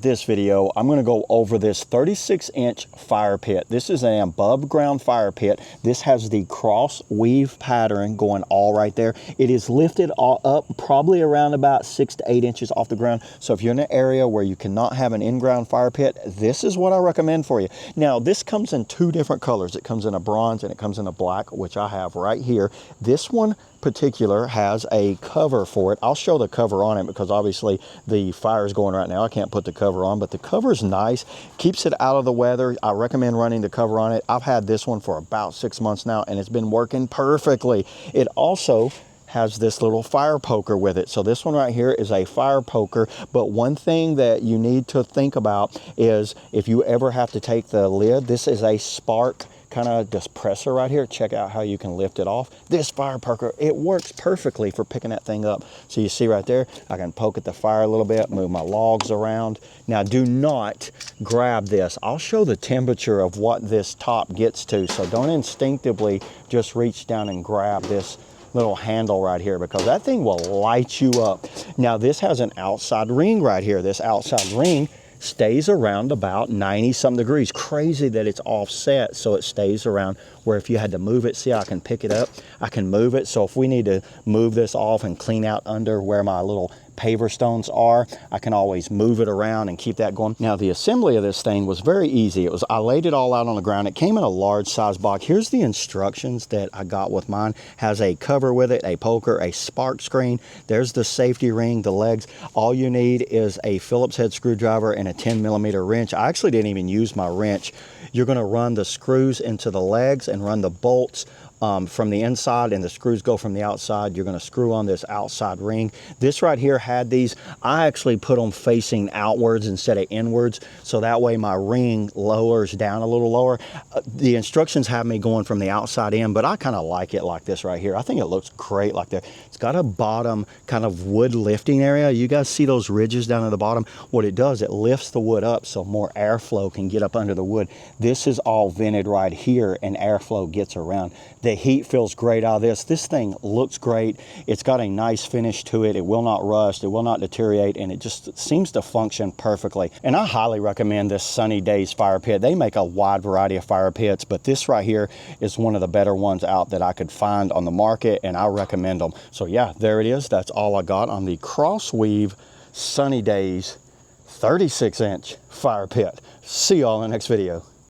this video, I'm going to go over this 36-inch fire pit. This is an above ground fire pit. This has the cross weave pattern going all right there. It is lifted all up probably around about 6 to 8 inches off the ground. So if you're in an area where you cannot have an in-ground fire pit, this is what I recommend for you. Now, this comes in 2 different colors. It comes in a bronze and it comes in a black, which I have right here. This one particular has a cover for it. I'll show the cover on it because obviously the fire is going right now. I can't put the cover on, but the cover is nice, keeps it out of the weather. I recommend running the cover on it. I've had this one for about 6 months now and it's been working perfectly. It also has this little fire poker with it. So this one right here is a fire poker, but one thing that you need to think about is if you ever have to take the lid, this is a spark kind of depressor right here. Check out how you can lift it off. This fire poker, it works perfectly for picking that thing up. So you see right there, I can poke at the fire a little bit, move my logs around. Now do not grab this. I'll show the temperature of what this top gets to. So don't instinctively just reach down and grab this little handle right here because that thing will light you up. Now this has an outside ring right here. This outside ring stays around about 90-some degrees. Crazy that it's offset so it stays around where if you had to move it, see, I can pick it up, I can move it. So if we need to move this off and clean out under where my little paver stones are, I can always move it around and keep that going. Now the assembly of this thing was very easy. I laid it all out on the ground. It came in a large size box. Here's the instructions that I got with mine. Has a cover with it, a poker, a spark screen. There's the safety ring, the legs. All you need is a Phillips head screwdriver and a 10mm wrench. I actually didn't even use my wrench. You're going to run the screws into the legs and run the bolts from the inside, and the screws go from the outside. You're going to screw on this outside ring. This right here had these. I actually put them facing outwards instead of inwards, so that way my ring lowers down a little lower. The instructions have me going from the outside in, but I kind of like it like this right here. I think it looks great like that. It's got a bottom kind of wood lifting area. You guys see those ridges down at the bottom? What it does, it lifts the wood up so more airflow can get up under the wood. This is all vented right here and airflow gets around. The heat feels great out of this. This thing looks great. It's got a nice finish to it. It will not rust. It will not deteriorate, and it just seems to function perfectly. And I highly recommend this Sunnydaze fire pit. They make a wide variety of fire pits, but this right here is one of the better ones out that I could find on the market, and I recommend them. So yeah, there it is. That's all I got on the Crossweave Sunnydaze 36-inch fire pit. See y'all in the next video.